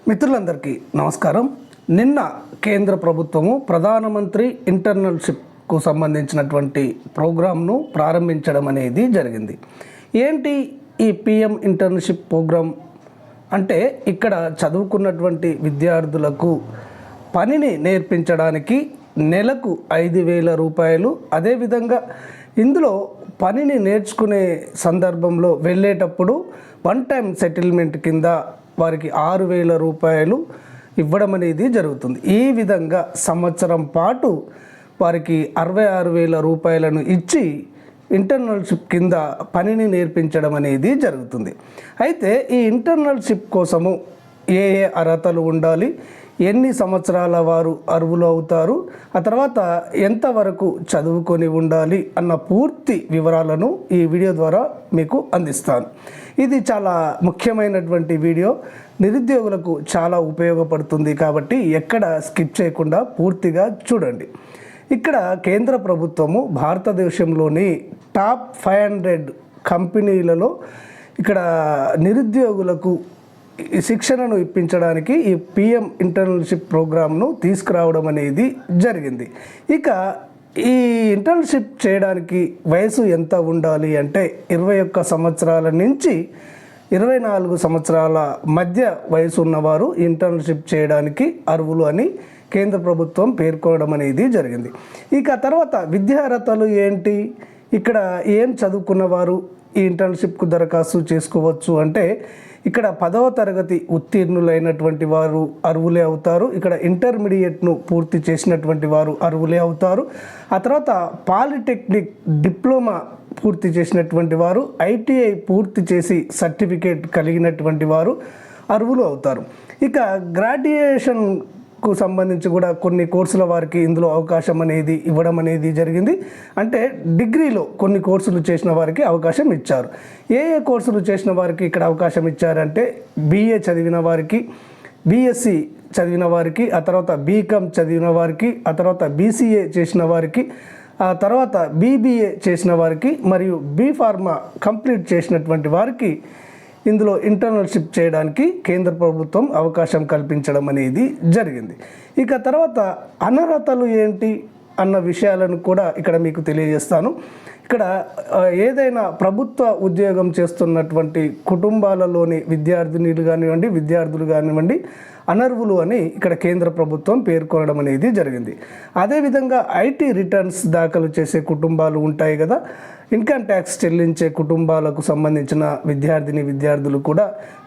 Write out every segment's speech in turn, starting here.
మిత్రులందరికీ నమస్కారం. నిన్న కేంద్ర ప్రభుత్వము ప్రధానమంత్రి ఇంటర్న్షిప్కు సంబంధించినటువంటి ప్రోగ్రామ్ను ప్రారంభించడం అనేది జరిగింది. ఏంటి ఈ పిఎం ఇంటర్న్షిప్ ప్రోగ్రామ్ అంటే, ఇక్కడ చదువుకున్నటువంటి విద్యార్థులకు పనిని నేర్పించడానికి నెలకు 5,000 రూపాయలు, అదేవిధంగా ఇందులో పనిని నేర్చుకునే సందర్భంలో వెళ్ళేటప్పుడు వన్ టైం సెటిల్మెంట్ కింద వారికి 6,000 రూపాయలు ఇవ్వడం అనేది జరుగుతుంది. ఈ విధంగా సంవత్సరం పాటు వారికి 66,000 రూపాయలను ఇచ్చి ఇంటర్న్షిప్ కింద పనిని నేర్పించడం అనేది జరుగుతుంది. అయితే ఈ ఇంటర్న్షిప్ కోసము ఏ అర్హతలు ఉండాలి, ఎన్ని సంవత్సరాల వారు అర్హులు అవుతారు, ఆ తర్వాత ఎంతవరకు చదువుకొని ఉండాలి అన్న పూర్తి వివరాలను ఈ వీడియో ద్వారా మీకు అందిస్తాను. ఇది చాలా ముఖ్యమైనటువంటి వీడియో, నిరుద్యోగులకు చాలా ఉపయోగపడుతుంది కాబట్టి ఎక్కడ స్కిప్ చేయకుండా పూర్తిగా చూడండి. ఇక్కడ కేంద్ర ప్రభుత్వము భారతదేశంలోని టాప్ 500 కంపెనీలలో ఇక్కడ నిరుద్యోగులకు శిక్షణను ఇప్పించడానికి ఈ పిఎం ఇంటర్న్షిప్ ప్రోగ్రామ్ను తీసుకురావడం అనేది జరిగింది. ఇక ఈ ఇంటర్న్షిప్ చేయడానికి వయసు ఎంత ఉండాలి అంటే 21 సంవత్సరాల నుంచి 24 సంవత్సరాల మధ్య వయసు ఉన్నవారు ఇంటర్న్షిప్ చేయడానికి అర్హులు అని కేంద్ర ప్రభుత్వం పేర్కొనడం అనేది జరిగింది. ఇక తర్వాత విద్యార్హతలు ఏంటి, ఇక్కడ ఏం చదువుకున్నవారు ఈ ఇంటర్న్షిప్కు దరఖాస్తు చేసుకోవచ్చు అంటే, ఇక్కడ 10వ తరగతి ఉత్తీర్ణులైనటువంటి వారు అర్హులే అవుతారు. ఇక్కడ ఇంటర్మీడియట్ను పూర్తి చేసినటువంటి వారు అర్హులే అవుతారు. ఆ తర్వాత పాలిటెక్నిక్ డిప్లొమా పూర్తి చేసినటువంటి వారు, ఐటీఐ పూర్తి చేసి సర్టిఫికేట్ కలిగినటువంటి వారు అర్హులు అవుతారు. ఇక గ్రాడ్యుయేషన్కు సంబంధించి కూడా కొన్ని కోర్సుల వారికి ఇందులో అవకాశం అనేది ఇవ్వడం అనేది జరిగింది. అంటే డిగ్రీలో కొన్ని కోర్సులు చేసిన వారికి అవకాశం ఇచ్చారు. ఏ కోర్సులు చేసిన వారికి ఇక్కడ అవకాశం ఇచ్చారంటే, బీఏ చదివిన వారికి, బీఎస్సీ చదివిన వారికి, ఆ తర్వాత బీకామ్ చదివిన వారికి, ఆ తర్వాత బీసీఏ చేసిన వారికి, ఆ తర్వాత బీబీఏ చేసిన వారికి మరియు బీఫార్మా కంప్లీట్ చేసినటువంటి వారికి ఇందులో ఇంటర్న్షిప్ చేయడానికి కేంద్ర ప్రభుత్వం అవకాశం కల్పించడం అనేది జరిగింది. ఇక తర్వాత అనర్హతలు ఏంటి అన్న విషయాలను కూడా ఇక్కడ మీకు తెలియజేస్తాను. ఇక్కడ ఏదైనా ప్రభుత్వ ఉద్యోగం చేస్తున్నటువంటి కుటుంబాలలోని విద్యార్థినులు కానివ్వండి, విద్యార్థులు కానివ్వండి అనర్హులు అని ఇక్కడ కేంద్ర ప్రభుత్వం పేర్కొనడం అనేది జరిగింది. అదేవిధంగా ఐటీ రిటర్న్స్ దాఖలు చేసే కుటుంబాలు ఉంటాయి కదా, ఇన్కమ్ ట్యాక్స్ చెల్లించే కుటుంబాలకు సంబంధించిన విద్యార్థులు కూడా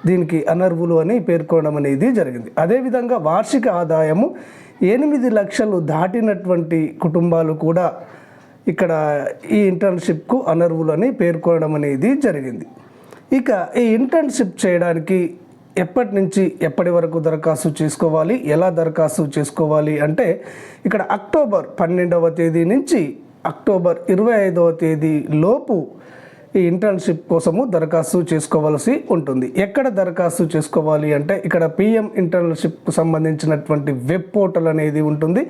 దీనికి అనర్హులు అని పేర్కొనడం అనేది జరిగింది. అదేవిధంగా వార్షిక ఆదాయము 8 లక్షలు దాటినటువంటి కుటుంబాలు కూడా ఇక్కడ ఈ ఇంటర్న్షిప్కు అనర్హులు అని పేర్కొనడం అనేది జరిగింది. ఇక ఈ ఇంటర్న్షిప్ చేయడానికి ఎప్పటి నుంచి ఎప్పటి వరకు దరఖాస్తు చేసుకోవాలి, ఎలా దరఖాస్తు చేసుకోవాలి అంటే, ఇక్కడ అక్టోబర్ 12వ తేదీ నుంచి అక్టోబర్ 25వ తేదీ లోపు ఈ ఇంటర్న్షిప్ కోసము దరఖాస్తు చేసుకోవాల్సి ఉంటుంది. ఎక్కడ దరఖాస్తు చేసుకోవాలి అంటే, ఇక్కడ పిఎం ఇంటర్న్షిప్కు సంబంధించినటువంటి వెబ్ పోర్టల్ అనేది ఉంటుంది.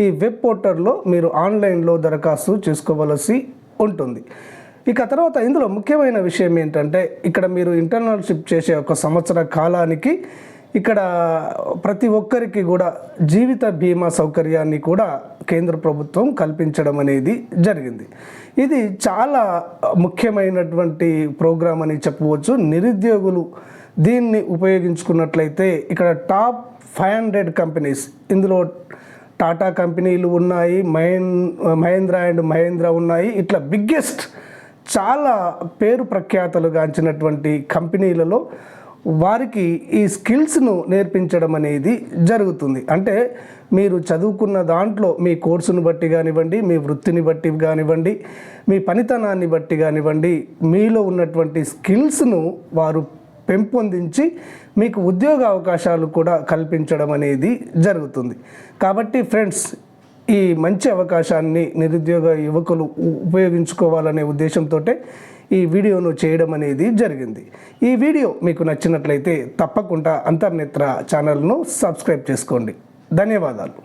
ఈ వెబ్ పోర్టల్లో మీరు ఆన్లైన్లో దరఖాస్తు చేసుకోవాల్సి ఉంటుంది. ఇక తర్వాత ఇందులో ముఖ్యమైన విషయం ఏంటంటే, ఇక్కడ మీరు ఇంటర్న్షిప్ చేసే 1 సంవత్సర కాలానికి ఇక్కడ ప్రతి ఒక్కరికి కూడా జీవిత బీమా సౌకర్యాన్ని కూడా కేంద్ర ప్రభుత్వం కల్పించడం అనేది జరిగింది. ఇది చాలా ముఖ్యమైనటువంటి ప్రోగ్రాం అని చెప్పవచ్చు. నిరుద్యోగులు దీన్ని ఉపయోగించుకున్నట్లయితే ఇక్కడ టాప్ 500 కంపెనీస్, ఇందులో టాటా కంపెనీలు ఉన్నాయి, మహేంద్ర అండ్ మహేంద్ర ఉన్నాయి, ఇట్లా బిగ్గెస్ట్ చాలా పేరు ప్రఖ్యాతలు గాంచినటువంటి కంపెనీలలో వారికి ఈ స్కిల్స్ను నేర్పించడం అనేది జరుగుతుంది. అంటే మీరు చదువుకున్న దాంట్లో మీ కోర్సును బట్టి కానివ్వండి, మీ వృత్తిని బట్టి కానివ్వండి, మీ పనితనాన్ని బట్టి కానివ్వండి, మీలో ఉన్నటువంటి స్కిల్స్ను వారు పెంపొందించి మీకు ఉద్యోగ అవకాశాలు కూడా కల్పించడం అనేది జరుగుతుంది. కాబట్టి ఫ్రెండ్స్, ఈ మంచి అవకాశాన్ని నిరుద్యోగ యువకులు ఉపయోగించుకోవాలనే ఉద్దేశంతో ఈ వీడియోను చేయడం అనేది జరిగింది. ఈ వీడియో మీకు నచ్చినట్లయితే తప్పకుండా అంతర్నేత్ర ఛానల్ను సబ్స్క్రైబ్ చేసుకోండి. ధన్యవాదాలు.